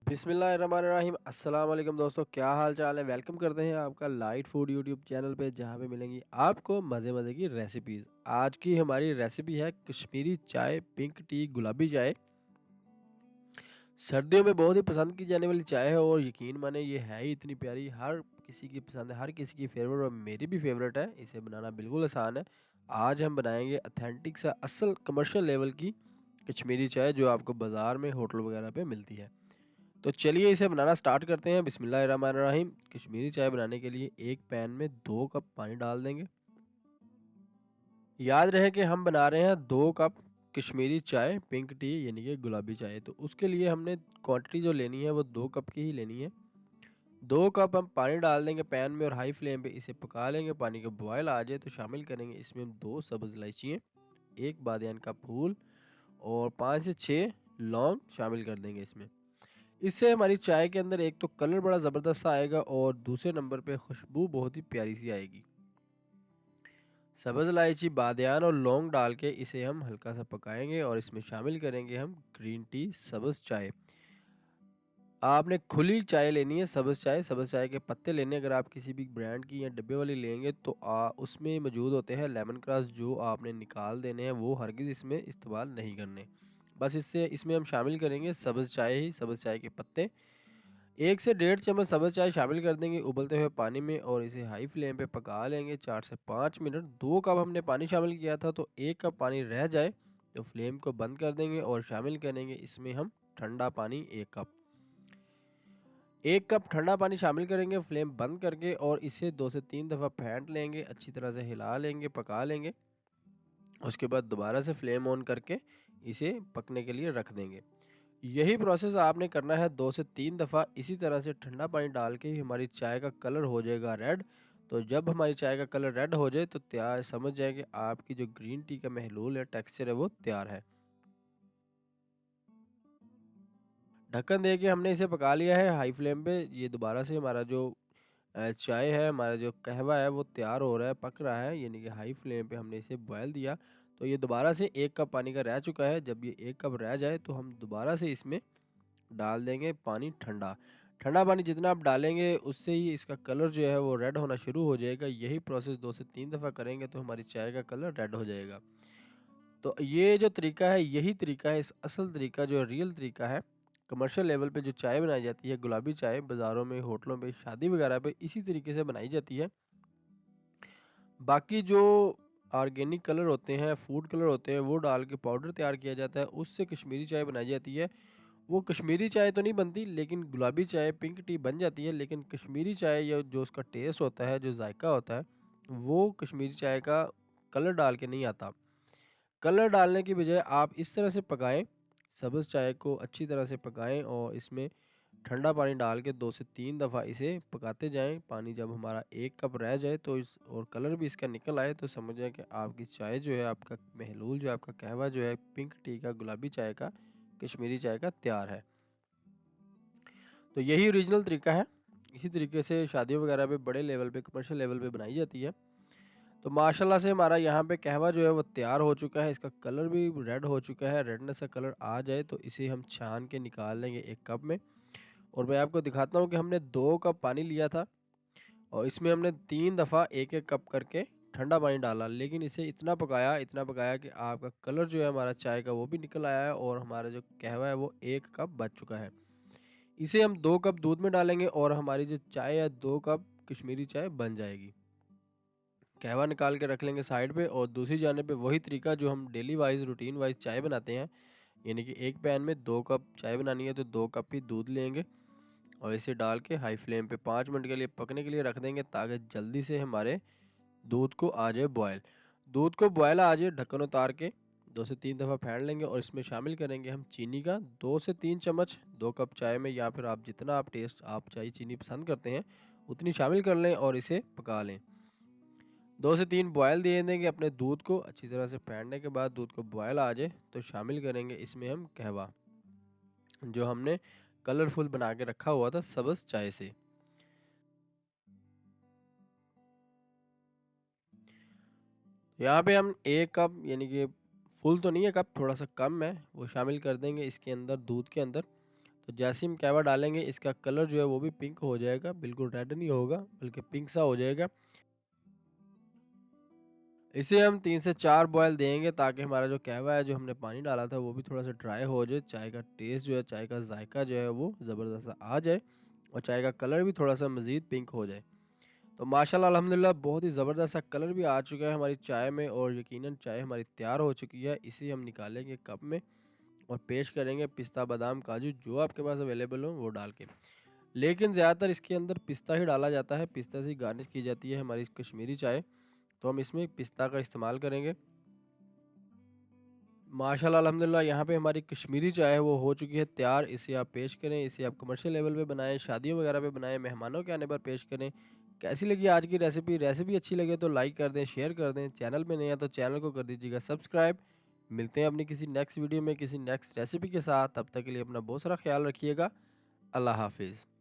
बिस्मिल्लाहिर्रहमानिर्रहीम अस्सलाम वालेकुम दोस्तों, क्या हाल चाल है। वेलकम करते हैं आपका लाइट फूड यूट्यूब चैनल पे, जहाँ पे मिलेंगी आपको मज़े मज़े की रेसिपीज़। आज की हमारी रेसिपी है कश्मीरी चाय, पिंक टी, गुलाबी चाय। सर्दियों में बहुत ही पसंद की जाने वाली चाय है और यकीन माने ये है ही इतनी प्यारी, हर किसी की पसंद है, हर किसी की फेवरेट और मेरी भी फेवरेट है। इसे बनाना बिल्कुल आसान है। आज हम बनाएंगे अथेंटिक सा असल कमर्शियल लेवल की कश्मीरी चाय, जो आपको बाज़ार में होटल वगैरह पे मिलती है। तो चलिए इसे बनाना स्टार्ट करते हैं। बिस्मिल्लाहिर्रहमानिर्रहीम। कश्मीरी चाय बनाने के लिए एक पैन में 2 कप पानी डाल देंगे। याद रहे कि हम बना रहे हैं 2 कप कश्मीरी चाय, पिंक टी यानी कि गुलाबी चाय। तो उसके लिए हमने क्वांटिटी जो लेनी है वो 2 कप की ही लेनी है। 2 कप हम पानी डाल देंगे पैन में और हाई फ्लेम पे इसे पका लेंगे। पानी का बॉयल आ जाए तो शामिल करेंगे इसमें हम 2 सब्ज़ इलायचियाँ, एक बादियान का फूल और 5 से 6 लौंग शामिल कर देंगे इसमें। इससे हमारी चाय के अंदर एक तो कलर बड़ा ज़बरदस्त सा आएगा और दूसरे नंबर पे खुशबू बहुत ही प्यारी सी आएगी। सब्ज़ इलायची, बादियान और लौंग डाल के इसे हम हल्का सा पकाएंगे और इसमें शामिल करेंगे हम ग्रीन टी, सब्ज़ चाय। आपने खुली चाय लेनी है, सब्ज़ चाय के पत्ते लेने। अगर आप किसी भी ब्रांड की या डब्बे वाली लेंगे तो उसमें मौजूद होते हैं लेमन ग्रास, जो आपने निकाल देने हैं, वो हरगिज़ इसमें इस्तेमाल नहीं करने। बस इसमें हम शामिल करेंगे सब्ज़ चाय ही, सब्ज़ चाय के पत्ते। 1 से डेढ़ चम्मच सब्ज़ चाय शामिल कर देंगे उबलते हुए पानी में और इसे हाई फ्लेम पे पका लेंगे 4 से 5 मिनट। 2 कप हमने पानी शामिल किया था, तो 1 कप पानी रह जाए तो फ्लेम को बंद कर देंगे और शामिल करेंगे इसमें हम ठंडा पानी 1 कप। 1 कप ठंडा पानी शामिल करेंगे फ्लेम बंद करके और इसे 2 से 3 दफ़ा फेंट लेंगे, अच्छी तरह से हिला लेंगे, पका लेंगे। उसके बाद दोबारा से फ्लेम ऑन करके इसे पकने के लिए रख देंगे। यही प्रोसेस आपने करना है 2 से 3 दफ़ा। इसी तरह से ठंडा पानी डाल के ही हमारी चाय का कलर हो जाएगा रेड। तो जब हमारी चाय का कलर रेड हो जाए तो तैयार, समझ जाए कि आपकी जो ग्रीन टी का महलूल है, टेक्सचर है, वो तैयार है। ढक्कन दे के हमने इसे पका लिया है हाई फ्लेम पे। ये दोबारा से हमारा जो चाय है, हमारा जो कहवा है, वो तैयार हो रहा है, पक रहा है, यानी कि हाई फ्लेम पे हमने इसे बॉयल दिया। तो ये दोबारा से 1 कप पानी का रह चुका है। जब ये 1 कप रह जाए तो हम दोबारा से इसमें डाल देंगे पानी ठंडा। ठंडा पानी जितना आप डालेंगे उससे ही इसका कलर जो है वो रेड होना शुरू हो जाएगा। यही प्रोसेस 2 से 3 दफ़ा करेंगे तो हमारी चाय का कलर रेड हो जाएगा। तो ये जो तरीका है, यही तरीका है, इस असल तरीका जो रियल तरीका है कमर्शियल लेवल पे जो चाय बनाई जाती है, गुलाबी चाय बाज़ारों में, होटलों पे, शादी वगैरह पे इसी तरीके से बनाई जाती है। बाकी जो ऑर्गेनिक कलर होते हैं, फूड कलर होते हैं, वो डाल के पाउडर तैयार किया जाता है, उससे कश्मीरी चाय बनाई जाती है। वो कश्मीरी चाय तो नहीं बनती, लेकिन गुलाबी चाय, पिंक टी बन जाती है। लेकिन कश्मीरी चाय या जो उसका टेस्ट होता है, जो जायका होता है, वो कश्मीरी चाय का कलर डाल के नहीं आता। कलर डालने की बजाय आप इस तरह से पकाएं, सब्ज़ चाय को अच्छी तरह से पकाएं और इसमें ठंडा पानी डाल के 2 से 3 दफ़ा इसे पकाते जाएं। पानी जब हमारा 1 कप रह जाए तो इस और कलर भी इसका निकल आए तो समझ जाएं कि आपकी चाय जो है, आपका महलूल जो है, आपका कहवा जो है, पिंक टी का, गुलाबी चाय का, कश्मीरी चाय का तैयार है। तो यही ओरिजिनल तरीका है। इसी तरीके से शादियों वगैरह पे, बड़े लेवल पे, कमर्शियल लेवल पे बनाई जाती है। तो माशाल्लाह से हमारा यहाँ पे कहवा जो है वो तैयार हो चुका है। इसका कलर भी रेड हो चुका है। रेडनेस का कलर आ जाए तो इसे हम छान के निकाल लेंगे एक कप में। और मैं आपको दिखाता हूँ कि हमने 2 कप पानी लिया था और इसमें हमने 3 दफ़ा एक एक कप करके ठंडा पानी डाला। लेकिन इसे इतना पकाया कि आपका कलर जो है हमारा चाय का, वो भी निकल आया है और हमारा जो कहवा है वो 1 कप बच चुका है। इसे हम 2 कप दूध में डालेंगे और हमारी जो चाय है, 2 कप कश्मीरी चाय बन जाएगी। कहवा निकाल के रख लेंगे साइड पे और दूसरी जाने पे वही तरीका जो हम डेली वाइज, रूटीन वाइज चाय बनाते हैं, यानी कि एक पैन में 2 कप चाय बनानी है तो 2 कप ही दूध लेंगे और इसे डाल के हाई फ्लेम पे 5 मिनट के लिए पकने के लिए रख देंगे, ताकि जल्दी से हमारे दूध को आ जाए बॉयल। दूध को बॉयल आ जाए, ढक्कन उतार के 2 से 3 दफ़ा फेंट लेंगे और इसमें शामिल करेंगे हम चीनी का 2 से 3 चम्मच। 2 कप चाय में, या फिर आप जितना आप टेस्ट आप चाय चीनी पसंद करते हैं उतनी शामिल कर लें और इसे पका लें। 2 से 3 बॉयल दे देंगे अपने दूध को। अच्छी तरह से फेंटने के बाद दूध को बॉयल आ जाए तो शामिल करेंगे इसमें हम कहवा, जो हमने कलरफुल बना के रखा हुआ था सब्ज़ चाय से। यहाँ पे हम 1 कप, यानी कि फुल तो नहीं है कप, थोड़ा सा कम है, वो शामिल कर देंगे इसके अंदर, दूध के अंदर। तो जैसे ही हम कहवा डालेंगे इसका कलर जो है वो भी पिंक हो जाएगा, बिल्कुल रेड नहीं होगा बल्कि पिंक सा हो जाएगा। इसे हम 3 से 4 बॉयल देंगे ताकि हमारा जो कहवा है, जो हमने पानी डाला था वो भी थोड़ा-सा ड्राई हो जाए, चाय का टेस्ट जो है, चाय का जायका जो है वो ज़बरदस्त सा आ जाए और चाय का कलर भी थोड़ा-सा मज़ीद पिंक हो जाए। तो माशाल्लाह अल्हम्दुलिल्लाह बहुत ही ज़बरदस्त सा कलर भी आ चुका है हमारी चाय में और यकीनन चाय हमारी तैयार हो चुकी है। इसे हम निकालेंगे कप में और पेश करेंगे पिस्ता, बादाम, काजू जो आपके पास अवेलेबल हो वो डाल के। लेकिन ज़्यादातर इसके अंदर पिस्ता ही डाला जाता है, पिस्ता से ही गार्निश की जाती है हमारी कश्मीरी चाय, तो हम इसमें पिस्ता का इस्तेमाल करेंगे। माशाल्लाह अल्हम्दुलिल्लाह यहाँ पे हमारी कश्मीरी चाय है वो हो चुकी है तैयार। इसे आप पेश करें, इसे आप कमर्शियल लेवल पे बनाएँ, शादियों वगैरह पे बनाएँ, मेहमानों के आने पर पेश करें। कैसी लगी आज की रेसिपी? रेसिपी अच्छी लगे तो लाइक कर दें, शेयर कर दें। चैनल पे नए हैं तो चैनल को कर दीजिएगा सब्सक्राइब। मिलते हैं अपनी किसी नेक्स्ट वीडियो में किसी नेक्स्ट रेसिपी के साथ। तब तक के लिए अपना बहुत सारा ख्याल रखिएगा। अल्लाह हाफ़िज़।